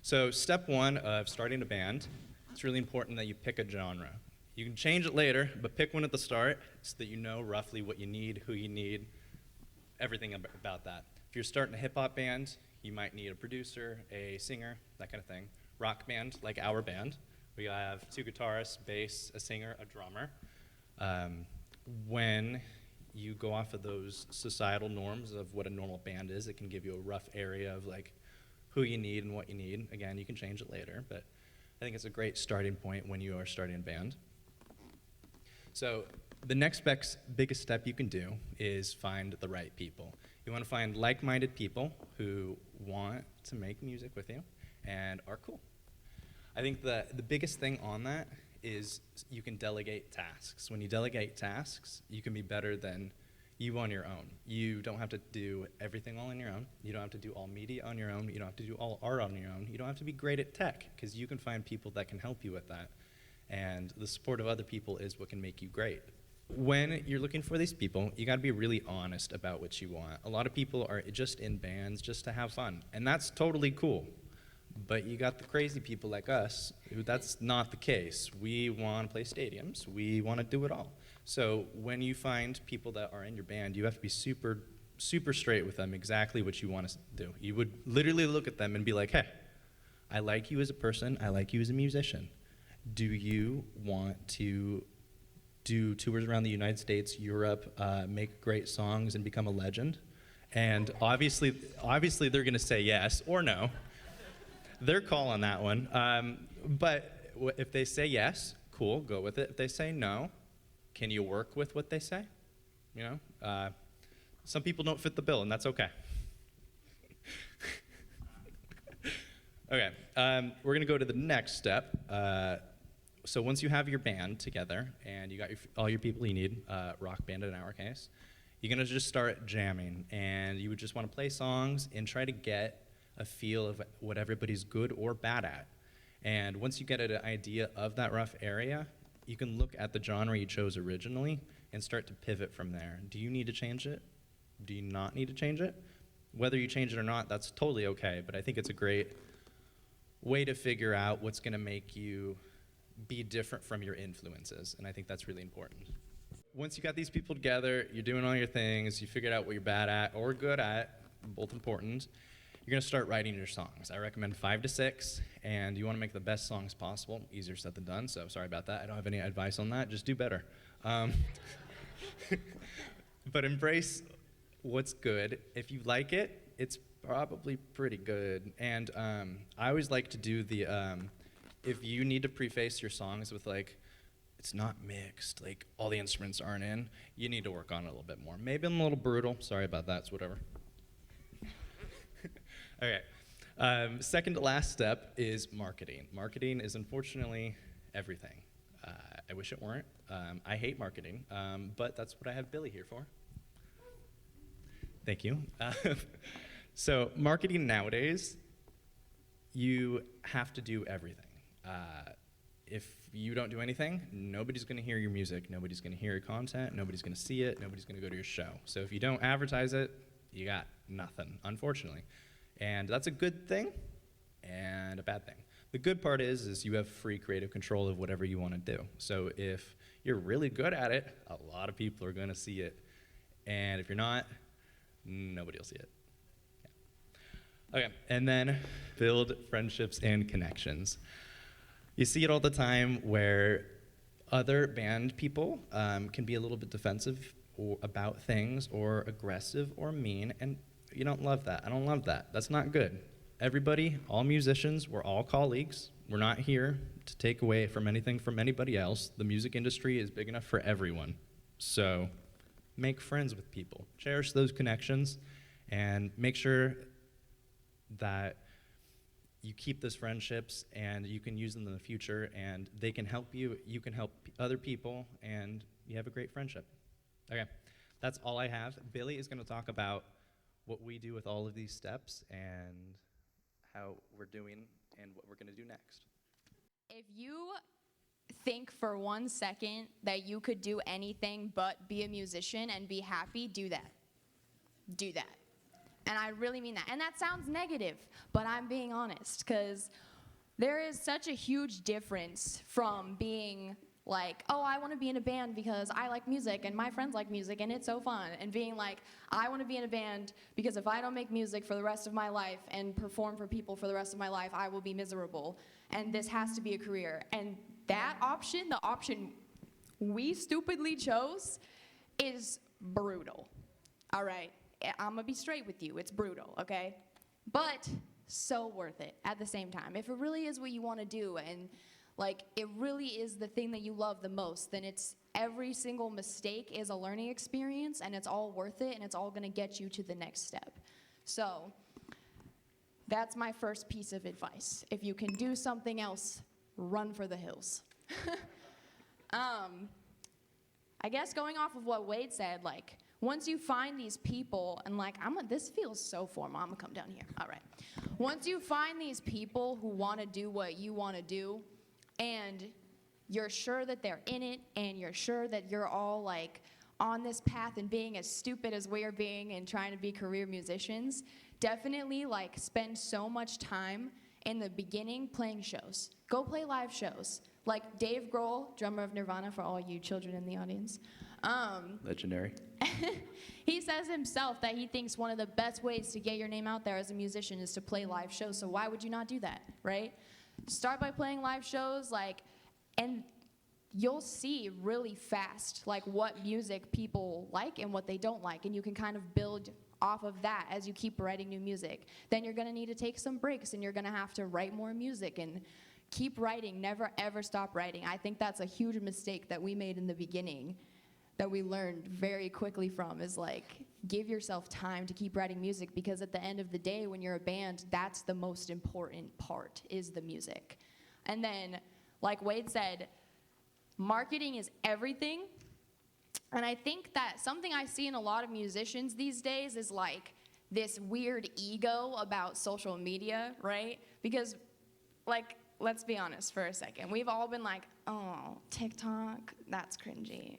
So step one of starting a band, it's really important that you pick a genre. You can change it later, but pick one at the start so that you know roughly what you need, who you need, everything about that. If you're starting a hip-hop band, you might need a producer, a singer, that kind of thing. Rock band, like our band, we have 2 guitarists, bass, a singer, a drummer. When you go off of those societal norms of what a normal band is, it can give you a rough area of like who you need and what you need. Again, you can change it later, but I think it's a great starting point when you are starting a band. So the next biggest step you can do is find the right people. You want to find like-minded people who want to make music with you and are cool. I think the biggest thing on that is you can delegate tasks. When you delegate tasks, you can be better than you on your own. You don't have to do everything all on your own. You don't have to do all media on your own. You don't have to do all art on your own. You don't have to be great at tech, because you can find people that can help you with that. And the support of other people is what can make you great. When you're looking for these people, you gotta be really honest about what you want. A lot of people are just in bands just to have fun, and that's totally cool. But you got the crazy people like us, who that's not the case. We wanna play stadiums, we wanna do it all. So when you find people that are in your band, you have to be super, super straight with them exactly what you wanna do. You would literally look at them and be like, hey, I like you as a person, I like you as a musician. Do you want to do tours around the United States, Europe, make great songs and become a legend? And obviously they're gonna say yes or no. Their call on that one. But if they say yes, cool, go with it. If they say no, can you work with what they say? You know, some people don't fit the bill, and that's okay. Okay, we're gonna go to the next step. So once you have your band together and you got all your people you need, rock band in our case, you're gonna just start jamming, and you would just wanna play songs and try to get a feel of what everybody's good or bad at. And once you get an idea of that rough area, you can look at the genre you chose originally and start to pivot from there. Do you need to change it? Do you not need to change it? Whether you change it or not, that's totally okay, but I think it's a great way to figure out what's gonna make you be different from your influences, and I think that's really important. Once you got these people together, you're doing all your things, you figured out what you're bad at or good at, both important, you're gonna start writing your songs. I recommend 5 to 6, and you wanna make the best songs possible. Easier said than done, so sorry about that. I don't have any advice on that, just do better. But embrace what's good. If you like it, it's probably pretty good. And I always like to do the, if you need to preface your songs with like, it's not mixed, like all the instruments aren't in, you need to work on it a little bit more. Maybe I'm a little brutal, sorry about that, it's whatever. Okay, second to last step is marketing. Marketing is unfortunately everything. I wish it weren't. I hate marketing, but that's what I have Billy here for. Thank you. So marketing nowadays, you have to do everything. If you don't do anything, nobody's gonna hear your music, nobody's gonna hear your content, nobody's gonna see it, nobody's gonna go to your show. So if you don't advertise it, you got nothing, unfortunately. And that's a good thing and a bad thing. The good part is you have free creative control of whatever you want to do. So if you're really good at it, a lot of people are going to see it. And if you're not, nobody will see it. Yeah. Okay, and then build friendships and connections. You see it all the time where other band people can be a little bit defensive about things or aggressive or mean, and you don't love that. I don't love that. That's not good. Everybody, all musicians, we're all colleagues. We're not here to take away from anything from anybody else. The music industry is big enough for everyone. So make friends with people. Cherish those connections and make sure that you keep those friendships and you can use them in the future and they can help you, you can help other people, and you have a great friendship. Okay, that's all I have. Billy is going to talk about what we do with all of these steps and how we're doing and what we're going to do next. If you think for 1 second that you could do anything but be a musician and be happy, do that. Do that. And I really mean that. And that sounds negative, but I'm being honest, because there is such a huge difference from being like, oh, I want to be in a band because I like music and my friends like music and it's so fun, and being like, I want to be in a band because if I don't make music for the rest of my life and perform for people for the rest of my life, I will be miserable, and this has to be a career. And that option, the option we stupidly chose, is brutal. All right, I'm gonna be straight with you, it's brutal, okay? But so worth it at the same time. If it really is what you want to do, and like it really is the thing that you love the most, then it's every single mistake is a learning experience, and it's all worth it, and it's all gonna get you to the next step. So that's my first piece of advice. If you can do something else, run for the hills. I guess going off of what Wayde said, like, once you find these people, and like, this feels so formal, I'm gonna come down here, all right. Once you find these people who wanna do what you wanna do, and you're sure that they're in it, and you're sure that you're all like on this path and being as stupid as we are being and trying to be career musicians, definitely like spend so much time in the beginning playing shows. Go play live shows. Like Dave Grohl, drummer of Nirvana, for all you children in the audience. Legendary. He says himself that he thinks one of the best ways to get your name out there as a musician is to play live shows, so why would you not do that, right? Start by playing live shows, like, and you'll see really fast, like, what music people like and what they don't like, and you can kind of build off of that as you keep writing new music. Then you're gonna need to take some breaks, and you're gonna have to write more music, and keep writing, never ever stop writing. I think that's a huge mistake that we made in the beginning that we learned very quickly from, is like, give yourself time to keep writing music, because at the end of the day, when you're a band, that's the most important part, is the music. And then, like Wayde said, marketing is everything. And I think that something I see in a lot of musicians these days is like this weird ego about social media, right? Because, like, let's be honest for a second. We've all been like, oh, TikTok, that's cringy.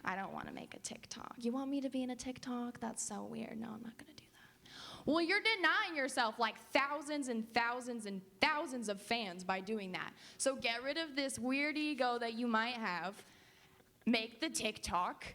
I don't want to make a TikTok. You want me to be in a TikTok? That's so weird. No, I'm not going to do that. Well, you're denying yourself like thousands and thousands and thousands of fans by doing that. So get rid of this weird ego that you might have. Make the TikTok.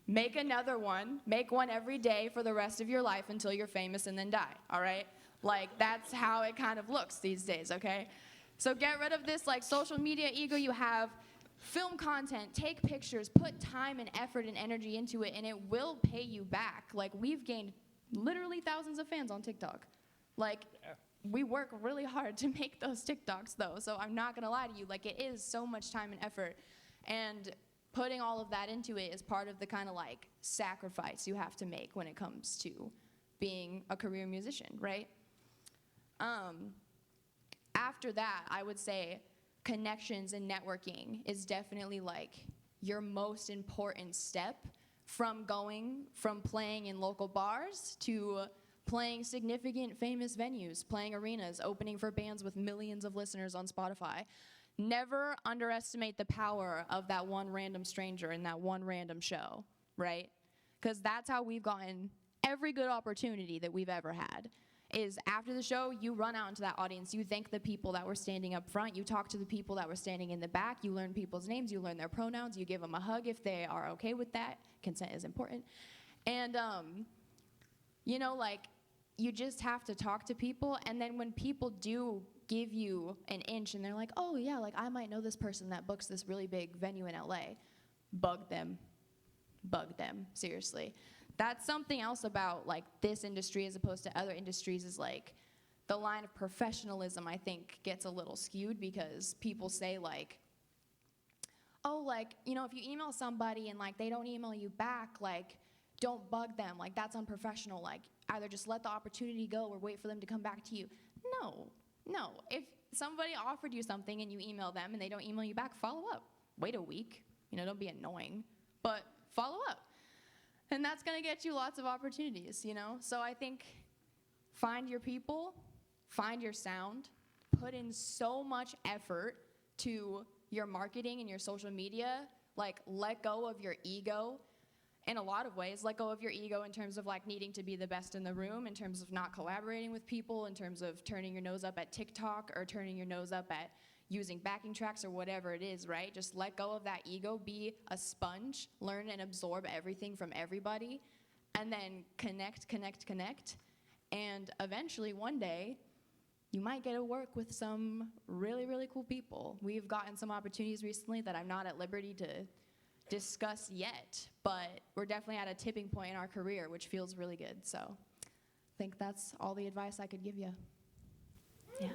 Make another one. Make one every day for the rest of your life until you're famous and then die, all right? Like, that's how it kind of looks these days, okay? So get rid of this like social media ego you have. Film content, take pictures, put time and effort and energy into it, and it will pay you back. Like, we've gained literally thousands of fans on TikTok. Like, we work really hard to make those TikToks, though, so I'm not gonna lie to you. Like, it is so much time and effort, and putting all of that into it is part of the kind of like sacrifice you have to make when it comes to being a career musician, right? After that, I would say connections and networking is definitely like your most important step from playing in local bars to playing significant famous venues, playing arenas, opening for bands with millions of listeners on Spotify. Never underestimate the power of that one random stranger in that one random show, right? Because that's how we've gotten every good opportunity that we've ever had. Is after the show, you run out into that audience, you thank the people that were standing up front, you talk to the people that were standing in the back, you learn people's names, you learn their pronouns, you give them a hug if they are okay with that. Consent is important. And, you know, like, you just have to talk to people, and then when people do give you an inch and they're like, oh yeah, like I might know this person that books this really big venue in LA, bug them, seriously. That's something else about like this industry as opposed to other industries, is like the line of professionalism, I think, gets a little skewed, because people say like, oh, like, you know, if you email somebody and like they don't email you back, like, don't bug them, like that's unprofessional, like either just let the opportunity go or wait for them to come back to you. No, if somebody offered you something and you email them and they don't email you back, follow up. Wait a week, you know, don't be annoying, but follow up. And that's gonna get you lots of opportunities, you know? So I think find your people, find your sound, put in so much effort to your marketing and your social media, like let go of your ego, in a lot of ways, let go of your ego in terms of like needing to be the best in the room, in terms of not collaborating with people, in terms of turning your nose up at TikTok or turning your nose up at using backing tracks or whatever it is, right? Just let go of that ego, be a sponge, learn and absorb everything from everybody, and then connect. And eventually, one day, you might get to work with some really, really cool people. We've gotten some opportunities recently that I'm not at liberty to discuss yet, but we're definitely at a tipping point in our career, which feels really good. So I think that's all the advice I could give you. Yeah.